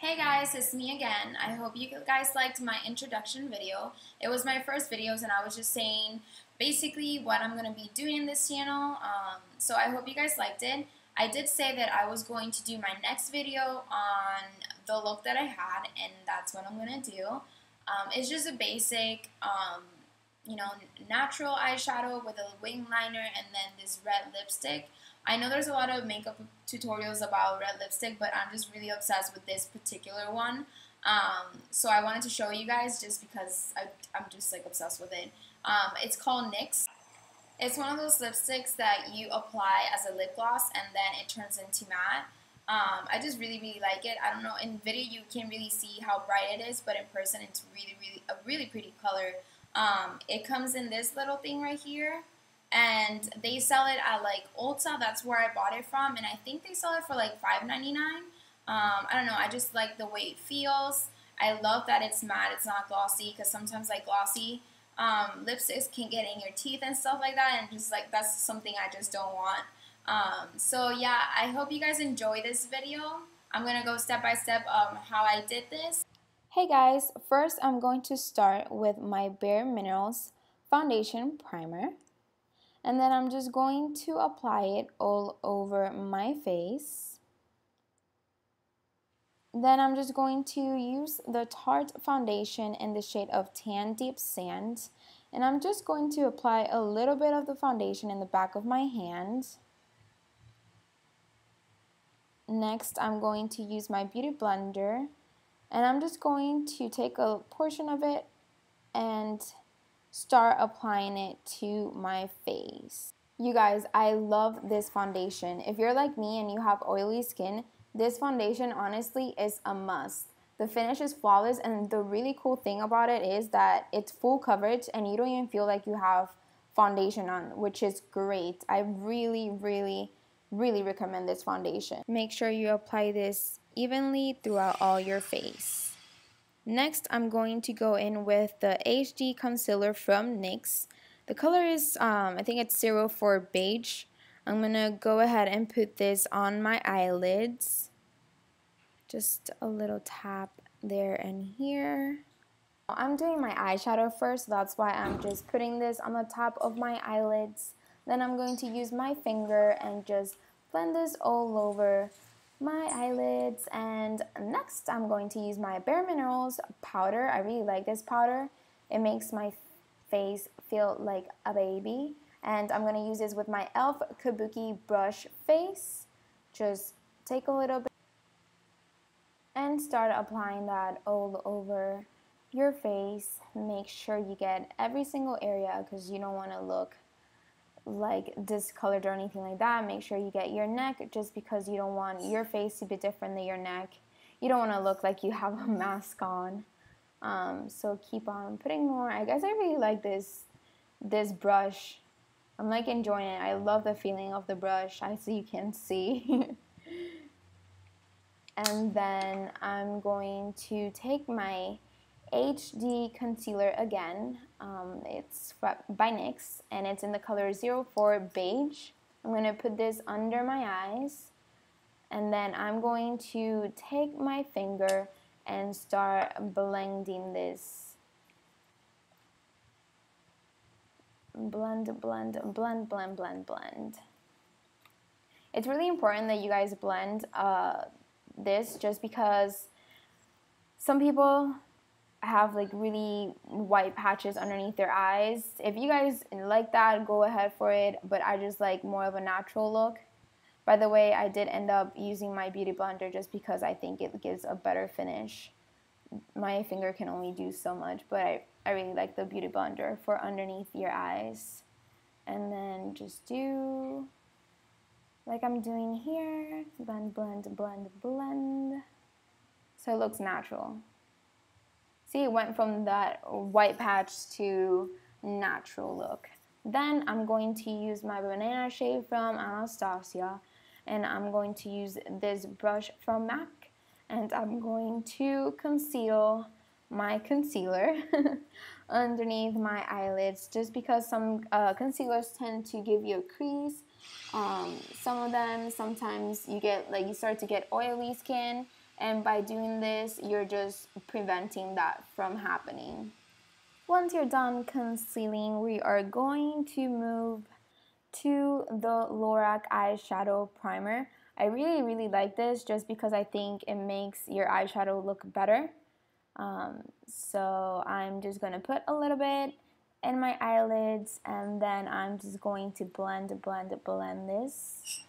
Hey guys, it's me again. I hope you guys liked my introduction video. It was my first videos and I was just saying basically what I'm going to be doing in this channel. So I hope you guys liked it. I did say that I was going to do my next video on the look that I had, and that's what I'm going to do. It's just a basic, natural eyeshadow with a wing liner and then this red lipstick. I know there's a lot of makeup tutorials about red lipstick, but I'm just really obsessed with this particular one. So I wanted to show you guys just because I'm just like obsessed with it. It's called NYX. It's one of those lipsticks that you apply as a lip gloss and then it turns into matte. I just really like it. I don't know, in video you can't really see how bright it is, but in person it's a really pretty color. It comes in this little thing right here. And they sell it at like Ulta. That's where I bought it from, and I think they sell it for like $5.99. I don't know. I just like the way it feels. I love that it's matte. It's not glossy, because sometimes like glossy lipsticks can get in your teeth and stuff like that, and just like that's something I just don't want. So yeah, I hope you guys enjoy this video. I'm gonna go step by step how I did this. Hey guys, first I'm going to start with my Bare Minerals foundation primer. And then I'm just going to apply it all over my face. Then I'm just going to use the Tarte foundation in the shade of Tan Deep Sand. And I'm just going to apply a little bit of the foundation in the back of my hand. Next, I'm going to use my Beauty Blender. And I'm just going to take a portion of it and start applying it to my face. You guys, I love this foundation. If you're like me and you have oily skin, this foundation honestly is a must. The finish is flawless, and the really cool thing about it is that it's full coverage and you don't even feel like you have foundation on, which is great. I really recommend this foundation. Make sure you apply this evenly throughout all your face. Next, I'm going to go in with the HD concealer from NYX. The color is, I think it's 04 Beige. I'm going to go ahead and put this on my eyelids. Just a little tap there and here. I'm doing my eyeshadow first, so that's why I'm just putting this on the top of my eyelids. Then I'm going to use my finger and just blend this all over my eyelids. And next I'm going to use my Bare Minerals powder. I really like this powder. It makes my face feel like a baby. And I'm going to use this with my e.l.f. Kabuki brush face. Just take a little bit and start applying that all over your face. Make sure you get every single area, because you don't want to look like discolored or anything like that. Make sure you get your neck, just because you don't want your face to be different than your neck. You don't want to look like you have a mask on. So keep on putting more. I guess I really like this brush. I'm like enjoying it. I love the feeling of the brush, as you can see. And then I'm going to take my HD concealer again. It's by NYX, and it's in the color 04 Beige. I'm going to put this under my eyes, and then I'm going to take my finger and start blending this. Blend. It's really important that you guys blend this, just because some people have like really white patches underneath their eyes. If you guys like that, go ahead for it, but I just like more of a natural look. By the way, I did end up using my Beauty Blender just because I think it gives a better finish. My finger can only do so much, but I really like the Beauty Blender for underneath your eyes. And then just do like I'm doing here. Blend. So it looks natural. See, it went from that white patch to natural look. Then I'm going to use my banana shade from Anastasia, and I'm going to use this brush from MAC, and I'm going to conceal my concealer underneath my eyelids, just because some concealers tend to give you a crease. Some of them, sometimes you start to get oily skin, and by doing this, you're just preventing that from happening. Once you're done concealing, we are going to move to the Lorac eyeshadow primer. I really like this just because I think it makes your eyeshadow look better. So I'm just going to put a little bit in my eyelids, and then I'm just going to blend this.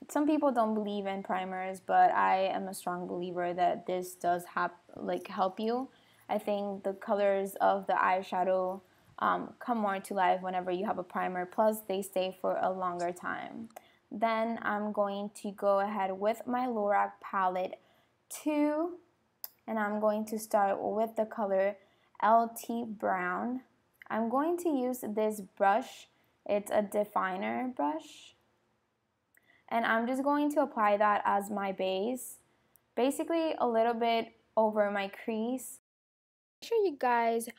Some people don't believe in primers, but I am a strong believer that this does help you. I think the colors of the eyeshadow come more to life whenever you have a primer, plus they stay for a longer time. Then I'm going to go ahead with my Lorac palette 2, and I'm going to start with the color LT Brown. I'm going to use this brush. It's a definer brush, and I'm just going to apply that as my base, basically a little bit over my crease. Make sure you guys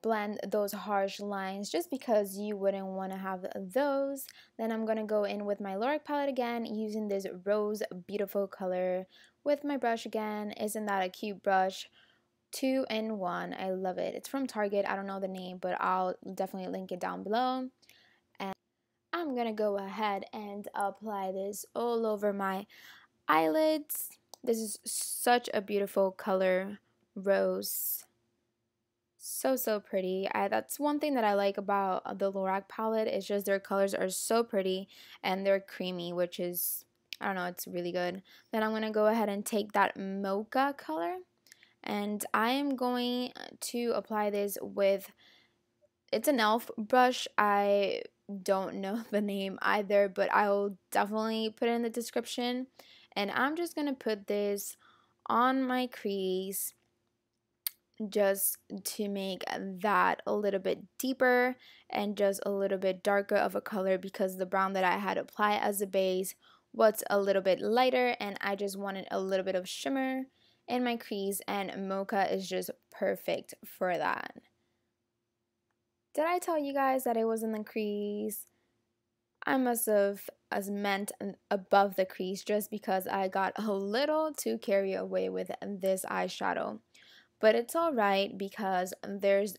blend those harsh lines just because you wouldn't want to have those. Then I'm going to go in with my Lorac palette again, using this rose beautiful color with my brush again. Isn't that a cute brush? 2-in-1. I love it. It's from Target. I don't know the name, but I'll definitely link it down below. And I'm gonna go ahead and apply this all over my eyelids. This is such a beautiful color, rose. So pretty. That's one thing that I like about the Lorac palette. It's just their colors are so pretty and they're creamy, which is, I don't know, it's really good. Then I'm gonna go ahead and take that mocha color, and I am going to apply this with, it's an e.l.f. brush. I don't know the name either, but I'll definitely put it in the description. And I'm just going to put this on my crease just to make that a little bit deeper and just a little bit darker of a color, because the brown that I had applied as a base was a little bit lighter and I just wanted a little bit of shimmer in my crease, and mocha is just perfect for that. Did I tell you guys that it was in the crease? I must have meant above the crease just because I got a little too carried away with this eyeshadow. But it's alright because there's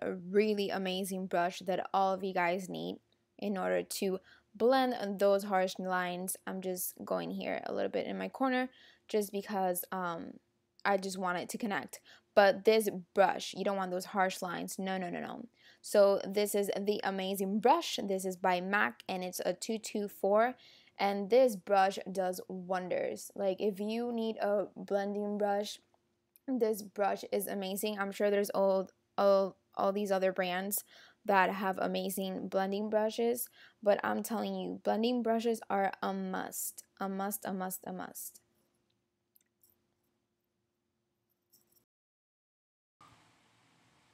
a really amazing brush that all of you guys need in order to blend those harsh lines. I'm just going here a little bit in my corner just because I just want it to connect. But this brush, you don't want those harsh lines. No. So this is the amazing brush. This is by MAC and it's a 224. And this brush does wonders. Like if you need a blending brush, this brush is amazing. I'm sure there's all these other brands that have amazing blending brushes, but I'm telling you, blending brushes are a must. A must.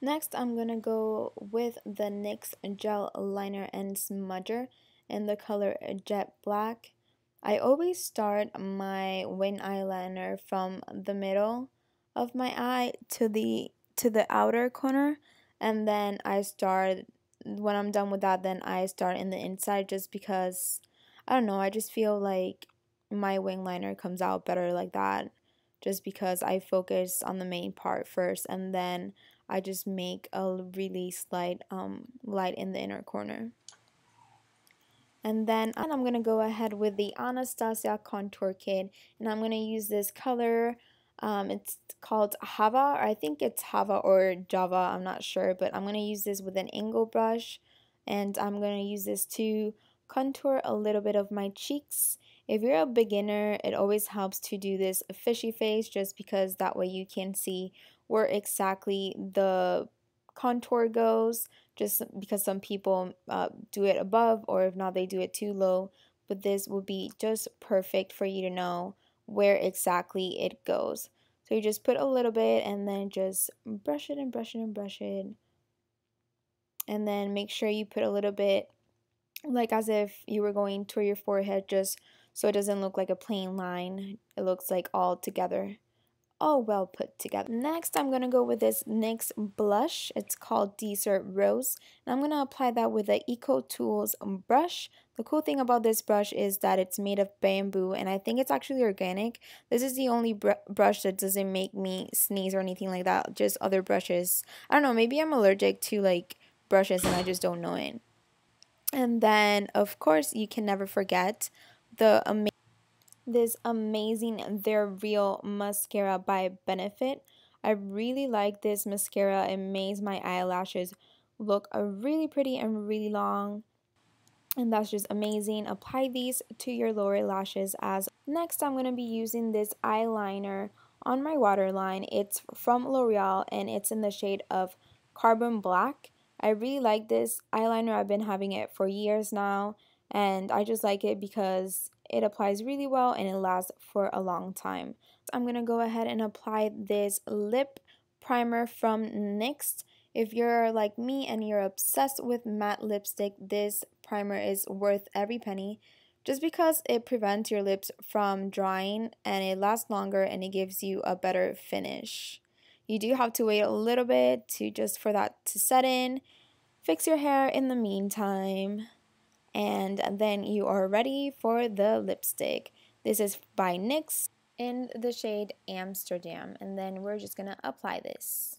Next, I'm gonna go with the NYX Gel Liner and Smudger in the color Jet Black. I always start my wing eyeliner from the middle of my eye to the outer corner, and then when I'm done with that, then I start in the inside, just because I don't know, I just feel like my wing liner comes out better like that, just because I focus on the main part first and then I just make a really slight light in the inner corner. And then I'm going to go ahead with the Anastasia Contour Kit, and I'm going to use this color. It's called Hava, or I think it's Hava or Java, I'm not sure, but I'm going to use this with an angle brush, and I'm going to use this to contour a little bit of my cheeks. If you're a beginner, it always helps to do this fishy face, just because that way you can see where exactly the contour goes, just because some people do it above, or if not, they do it too low. But this will be just perfect for you to know where exactly it goes. So you just put a little bit and then just brush it and brush it and brush it. And then make sure you put a little bit, like as if you were going toward your forehead, just so it doesn't look like a plain line. It looks like all together, all well put together. Next, I'm going to go with this NYX blush. It's called Desert Rose. And I'm going to apply that with the ECOtools Brush. The cool thing about this brush is that it's made of bamboo, and I think it's actually organic. This is the only brush that doesn't make me sneeze or anything like that, just other brushes. I don't know, maybe I'm allergic to like brushes and I just don't know it. And then, of course, you can never forget this amazing They're Real mascara by Benefit. I really like this mascara. It makes my eyelashes look really pretty and really long. And that's just amazing. Apply these to your lower lashes as next. I'm going to be using this eyeliner on my waterline. It's from L'Oreal and it's in the shade of Carbon Black. I really like this eyeliner. I've been having it for years now, and I just like it because it applies really well and it lasts for a long time. So I'm going to go ahead and apply this lip primer from NYX. If you're like me and you're obsessed with matte lipstick, this primer is worth every penny just because it prevents your lips from drying and it lasts longer and it gives you a better finish. You do have to wait a little bit for that to set in. Fix your hair in the meantime, and then you are ready for the lipstick. This is by NYX in the shade Amsterdam, and then we're just gonna apply this.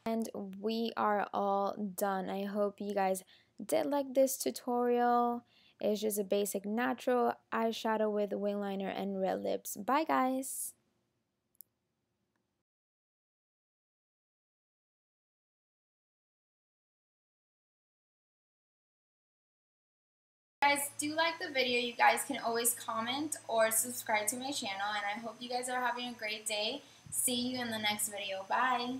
And we are all done. I hope you guys did like this tutorial. It's just a basic natural eyeshadow with wing liner and red lips. Bye guys! If you guys do like the video, you guys can always comment or subscribe to my channel, and I hope you guys are having a great day. See you in the next video. Bye!